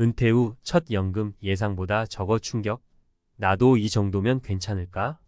은퇴 후 첫 연금 예상보다 적어 충격? 나도 이 정도면 괜찮을까?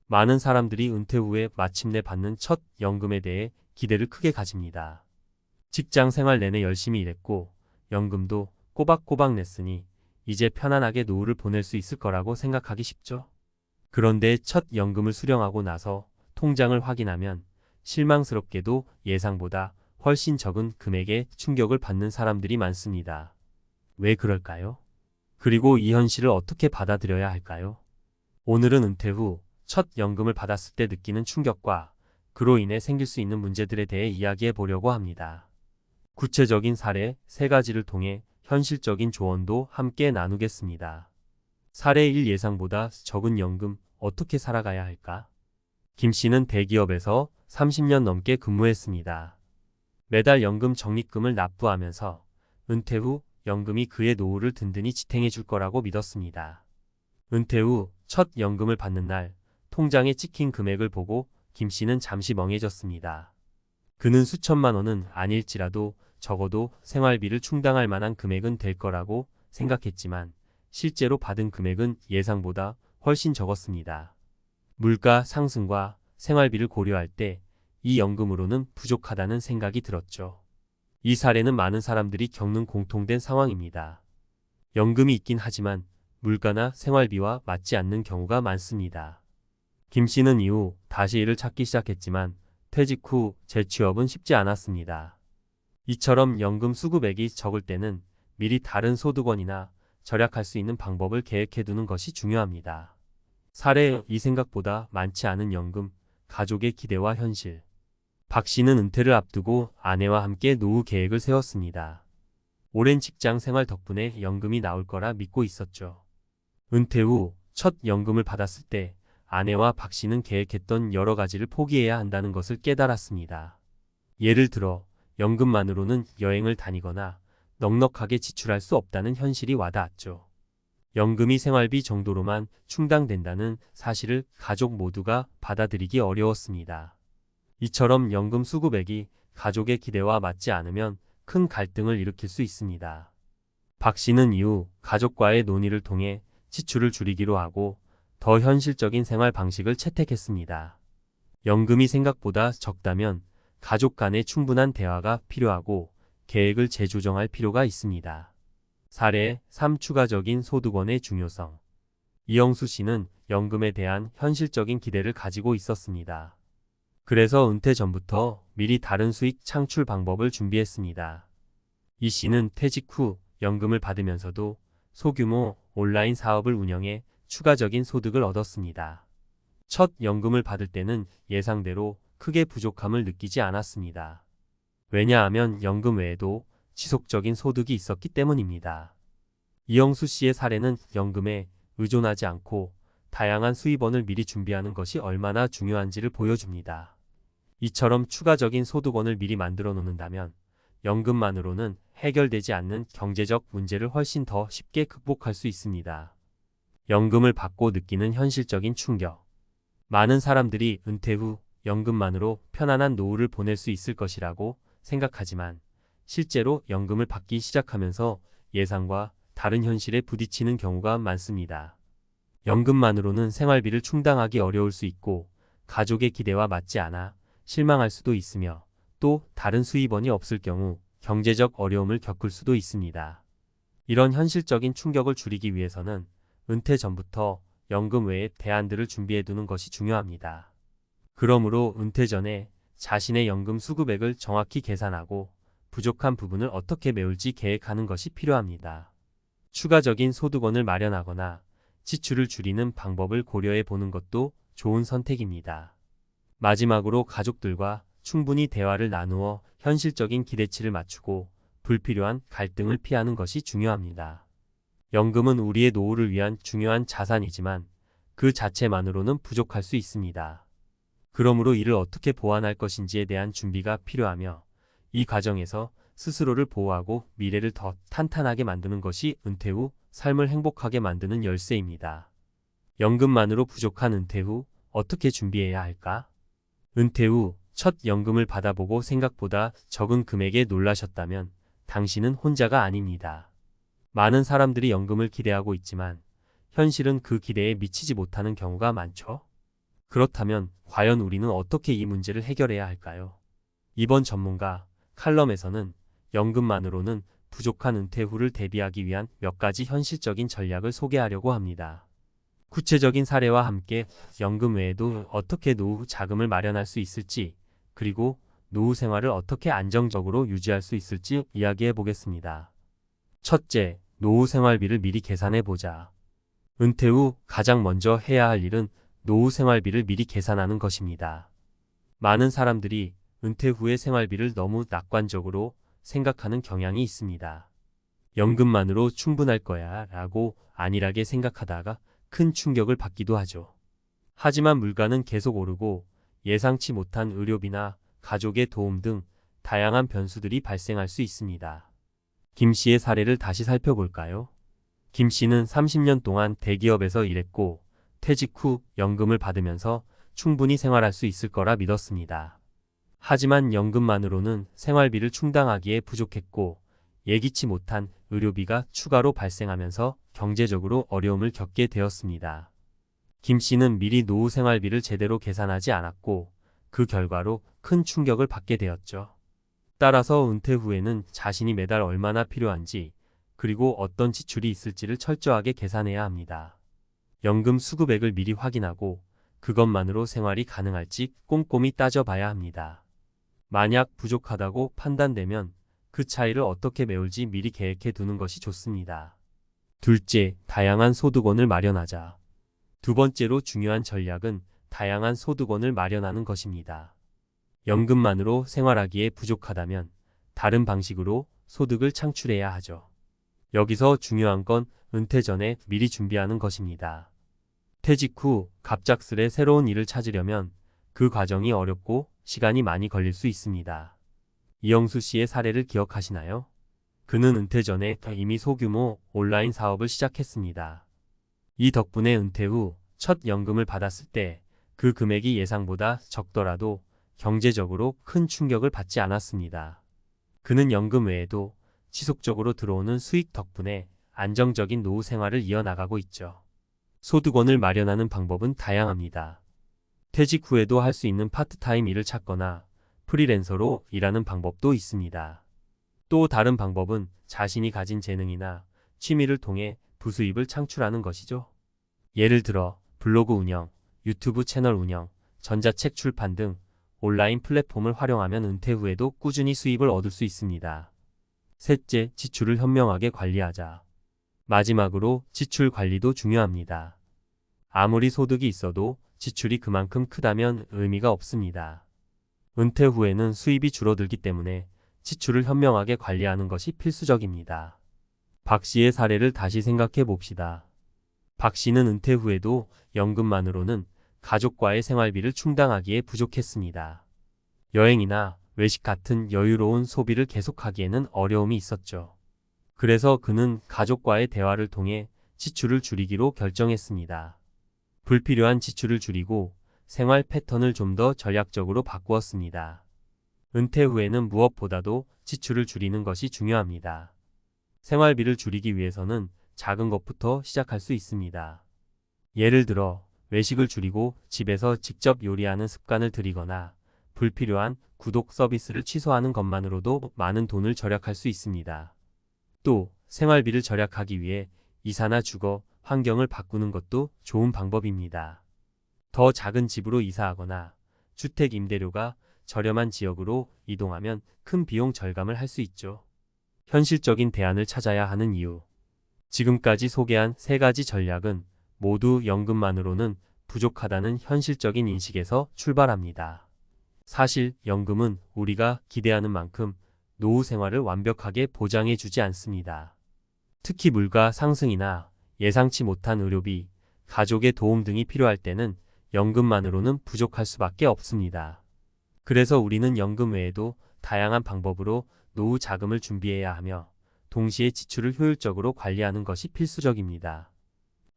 많은 사람들이 은퇴 후에 마침내 받는 첫 연금에 대해 기대를 크게 가집니다. 직장 생활 내내 열심히 일했고 연금도 꼬박꼬박 냈으니 이제 편안하게 노후를 보낼 수 있을 거라고 생각하기 쉽죠. 그런데 첫 연금을 수령하고 나서 통장을 확인하면 실망스럽게도 예상보다 훨씬 적은 금액에 충격을 받는 사람들이 많습니다. 왜 그럴까요? 그리고 이 현실을 어떻게 받아들여야 할까요? 오늘은 은퇴 후 첫 연금을 받았을 때 느끼는 충격과 그로 인해 생길 수 있는 문제들에 대해 이야기해 보려고 합니다. 구체적인 사례 3가지를 통해 현실적인 조언도 함께 나누겠습니다. 사례 1. 예상보다 적은 연금 어떻게 살아가야 할까? 김 씨는 대기업에서 30년 넘게 근무했습니다. 매달 연금 적립금을 납부하면서 은퇴 후 연금이 그의 노후를 든든히 지탱해 줄 거라고 믿었습니다. 은퇴 후 첫 연금을 받는 날 통장에 찍힌 금액을 보고 김 씨는 잠시 멍해졌습니다. 그는 수천만 원은 아닐지라도 적어도 생활비를 충당할 만한 금액은 될 거라고 생각했지만 실제로 받은 금액은 예상보다 훨씬 적었습니다. 물가 상승과 생활비를 고려할 때 이 연금으로는 부족하다는 생각이 들었죠. 이 사례는 많은 사람들이 겪는 공통된 상황입니다. 연금이 있긴 하지만 물가나 생활비와 맞지 않는 경우가 많습니다. 김 씨는 이후 다시 일을 찾기 시작했지만 퇴직 후 재취업은 쉽지 않았습니다. 이처럼 연금 수급액이 적을 때는 미리 다른 소득원이나 절약할 수 있는 방법을 계획해두는 것이 중요합니다. 사례 2. 생각보다 많지 않은 연금, 가족의 기대와 현실. 박 씨는 은퇴를 앞두고 아내와 함께 노후 계획을 세웠습니다. 오랜 직장 생활 덕분에 연금이 나올 거라 믿고 있었죠. 은퇴 후 첫 연금을 받았을 때 아내와 박 씨는 계획했던 여러 가지를 포기해야 한다는 것을 깨달았습니다. 예를 들어 연금만으로는 여행을 다니거나 넉넉하게 지출할 수 없다는 현실이 와닿았죠. 연금이 생활비 정도로만 충당된다는 사실을 가족 모두가 받아들이기 어려웠습니다. 이처럼 연금 수급액이 가족의 기대와 맞지 않으면 큰 갈등을 일으킬 수 있습니다. 박 씨는 이후 가족과의 논의를 통해 지출을 줄이기로 하고 더 현실적인 생활 방식을 채택했습니다. 연금이 생각보다 적다면 가족 간의 충분한 대화가 필요하고 계획을 재조정할 필요가 있습니다. 사례 3. 추가적인 소득원의 중요성. 이영수 씨는 연금에 대한 현실적인 기대를 가지고 있었습니다. 그래서 은퇴 전부터 미리 다른 수익 창출 방법을 준비했습니다. 이 씨는 퇴직 후 연금을 받으면서도 소규모 온라인 사업을 운영해 추가적인 소득을 얻었습니다. 첫 연금을 받을 때는 예상대로 크게 부족함을 느끼지 않았습니다. 왜냐하면 연금 외에도 지속적인 소득이 있었기 때문입니다. 이영수 씨의 사례는 연금에 의존하지 않고 다양한 수입원을 미리 준비하는 것이 얼마나 중요한지를 보여줍니다. 이처럼 추가적인 소득원을 미리 만들어 놓는다면 연금만으로는 해결되지 않는 경제적 문제를 훨씬 더 쉽게 극복할 수 있습니다. 연금을 받고 느끼는 현실적인 충격. 많은 사람들이 은퇴 후 연금만으로 편안한 노후를 보낼 수 있을 것이라고 생각하지만 실제로 연금을 받기 시작하면서 예상과 다른 현실에 부딪히는 경우가 많습니다. 연금만으로는 생활비를 충당하기 어려울 수 있고 가족의 기대와 맞지 않아 실망할 수도 있으며 또 다른 수입원이 없을 경우 경제적 어려움을 겪을 수도 있습니다. 이런 현실적인 충격을 줄이기 위해서는 은퇴 전부터 연금 외의 대안들을 준비해두는 것이 중요합니다. 그러므로 은퇴 전에 자신의 연금 수급액을 정확히 계산하고 부족한 부분을 어떻게 메울지 계획하는 것이 필요합니다. 추가적인 소득원을 마련하거나 지출을 줄이는 방법을 고려해 보는 것도 좋은 선택입니다. 마지막으로 가족들과 충분히 대화를 나누어 현실적인 기대치를 맞추고 불필요한 갈등을 피하는 것이 중요합니다. 연금은 우리의 노후를 위한 중요한 자산이지만 그 자체만으로는 부족할 수 있습니다. 그러므로 이를 어떻게 보완할 것인지에 대한 준비가 필요하며 이 과정에서 스스로를 보호하고 미래를 더 탄탄하게 만드는 것이 은퇴 후 삶을 행복하게 만드는 열쇠입니다. 연금만으로 부족한 은퇴 후 어떻게 준비해야 할까? 은퇴 후 첫 연금을 받아보고 생각보다 적은 금액에 놀라셨다면 당신은 혼자가 아닙니다. 많은 사람들이 연금을 기대하고 있지만 현실은 그 기대에 미치지 못하는 경우가 많죠. 그렇다면 과연 우리는 어떻게 이 문제를 해결해야 할까요? 이번 전문가 칼럼에서는 연금만으로는 부족한 은퇴 후를 대비하기 위한 몇 가지 현실적인 전략을 소개하려고 합니다. 구체적인 사례와 함께 연금 외에도 어떻게 노후 자금을 마련할 수 있을지, 그리고 노후 생활을 어떻게 안정적으로 유지할 수 있을지 이야기해 보겠습니다. 첫째, 노후 생활비를 미리 계산해 보자. 은퇴 후 가장 먼저 해야 할 일은 노후 생활비를 미리 계산하는 것입니다. 많은 사람들이 은퇴 후의 생활비를 너무 낙관적으로 생각하는 경향이 있습니다. 연금만으로 충분할 거야 라고 안일하게 생각하다가 큰 충격을 받기도 하죠. 하지만 물가는 계속 오르고 예상치 못한 의료비나 가족의 도움 등 다양한 변수들이 발생할 수 있습니다. 김 씨의 사례를 다시 살펴볼까요? 김 씨는 30년 동안 대기업에서 일했고 퇴직 후 연금을 받으면서 충분히 생활할 수 있을 거라 믿었습니다. 하지만 연금만으로는 생활비를 충당하기에 부족했고 예기치 못한 의료비가 추가로 발생하면서 경제적으로 어려움을 겪게 되었습니다. 김 씨는 미리 노후 생활비를 제대로 계산하지 않았고 그 결과로 큰 충격을 받게 되었죠. 따라서 은퇴 후에는 자신이 매달 얼마나 필요한지 그리고 어떤 지출이 있을지를 철저하게 계산해야 합니다. 연금 수급액을 미리 확인하고 그것만으로 생활이 가능할지 꼼꼼히 따져봐야 합니다. 만약 부족하다고 판단되면 그 차이를 어떻게 메울지 미리 계획해 두는 것이 좋습니다. 둘째, 다양한 소득원을 마련하자. 두 번째로 중요한 전략은 다양한 소득원을 마련하는 것입니다. 연금만으로 생활하기에 부족하다면 다른 방식으로 소득을 창출해야 하죠. 여기서 중요한 건 은퇴 전에 미리 준비하는 것입니다. 퇴직 후 갑작스레 새로운 일을 찾으려면 그 과정이 어렵고 시간이 많이 걸릴 수 있습니다. 이영수 씨의 사례를 기억하시나요? 그는 은퇴 전에 이미 소규모 온라인 사업을 시작했습니다. 이 덕분에 은퇴 후 첫 연금을 받았을 때 그 금액이 예상보다 적더라도 경제적으로 큰 충격을 받지 않았습니다. 그는 연금 외에도 지속적으로 들어오는 수익 덕분에 안정적인 노후 생활을 이어나가고 있죠. 소득원을 마련하는 방법은 다양합니다. 퇴직 후에도 할 수 있는 파트타임 일을 찾거나 프리랜서로 일하는 방법도 있습니다. 또 다른 방법은 자신이 가진 재능이나 취미를 통해 부수입을 창출하는 것이죠. 예를 들어 블로그 운영, 유튜브 채널 운영, 전자책 출판 등 온라인 플랫폼을 활용하면 은퇴 후에도 꾸준히 수입을 얻을 수 있습니다. 셋째, 지출을 현명하게 관리하자. 마지막으로 지출 관리도 중요합니다. 아무리 소득이 있어도 지출이 그만큼 크다면 의미가 없습니다. 은퇴 후에는 수입이 줄어들기 때문에 지출을 현명하게 관리하는 것이 필수적입니다. 박 씨의 사례를 다시 생각해 봅시다. 박 씨는 은퇴 후에도 연금만으로는 가족과의 생활비를 충당하기에 부족했습니다. 여행이나 외식 같은 여유로운 소비를 계속하기에는 어려움이 있었죠. 그래서 그는 가족과의 대화를 통해 지출을 줄이기로 결정했습니다. 불필요한 지출을 줄이고 생활 패턴을 좀 더 전략적으로 바꾸었습니다. 은퇴 후에는 무엇보다도 지출을 줄이는 것이 중요합니다. 생활비를 줄이기 위해서는 작은 것부터 시작할 수 있습니다. 예를 들어 외식을 줄이고 집에서 직접 요리하는 습관을 들이거나 불필요한 구독 서비스를 취소하는 것만으로도 많은 돈을 절약할 수 있습니다. 또 생활비를 절약하기 위해 이사나 주거 환경을 바꾸는 것도 좋은 방법입니다. 더 작은 집으로 이사하거나 주택 임대료가 저렴한 지역으로 이동하면 큰 비용 절감을 할 수 있죠. 현실적인 대안을 찾아야 하는 이유. 지금까지 소개한 세 가지 전략은 모두 연금만으로는 부족하다는 현실적인 인식에서 출발합니다. 사실 연금은 우리가 기대하는 만큼 노후 생활을 완벽하게 보장해 주지 않습니다. 특히 물가 상승이나 예상치 못한 의료비, 가족의 도움 등이 필요할 때는 연금만으로는 부족할 수밖에 없습니다. 그래서 우리는 연금 외에도 다양한 방법으로 노후 자금을 준비해야 하며 동시에 지출을 효율적으로 관리하는 것이 필수적입니다.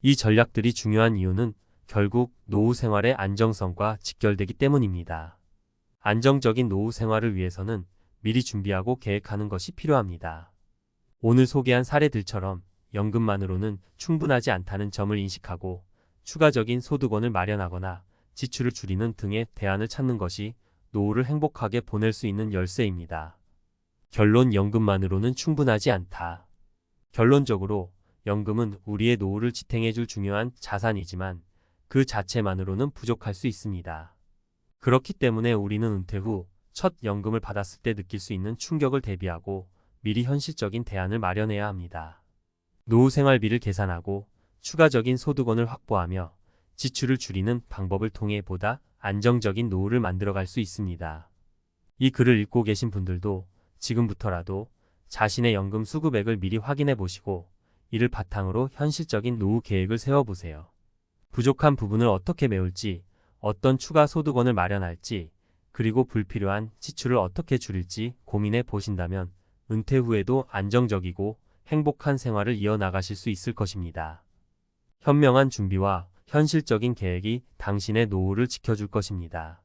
이 전략들이 중요한 이유는 결국 노후 생활의 안정성과 직결되기 때문입니다. 안정적인 노후 생활을 위해서는 미리 준비하고 계획하는 것이 필요합니다. 오늘 소개한 사례들처럼 연금만으로는 충분하지 않다는 점을 인식하고 추가적인 소득원을 마련하거나 지출을 줄이는 등의 대안을 찾는 것이 노후를 행복하게 보낼 수 있는 열쇠입니다. 결론: 연금만으로는 충분하지 않다. 결론적으로 연금은 우리의 노후를 지탱해줄 중요한 자산이지만 그 자체만으로는 부족할 수 있습니다. 그렇기 때문에 우리는 은퇴 후 첫 연금을 받았을 때 느낄 수 있는 충격을 대비하고 미리 현실적인 대안을 마련해야 합니다. 노후 생활비를 계산하고 추가적인 소득원을 확보하며 지출을 줄이는 방법을 통해 보다 안정적인 노후를 만들어갈 수 있습니다. 이 글을 읽고 계신 분들도 지금부터라도 자신의 연금 수급액을 미리 확인해 보시고 이를 바탕으로 현실적인 노후 계획을 세워보세요. 부족한 부분을 어떻게 메울지, 어떤 추가 소득원을 마련할지, 그리고 불필요한 지출을 어떻게 줄일지 고민해 보신다면 은퇴 후에도 안정적이고 행복한 생활을 이어나가실 수 있을 것입니다. 현명한 준비와 현실적인 계획이 당신의 노후를 지켜줄 것입니다.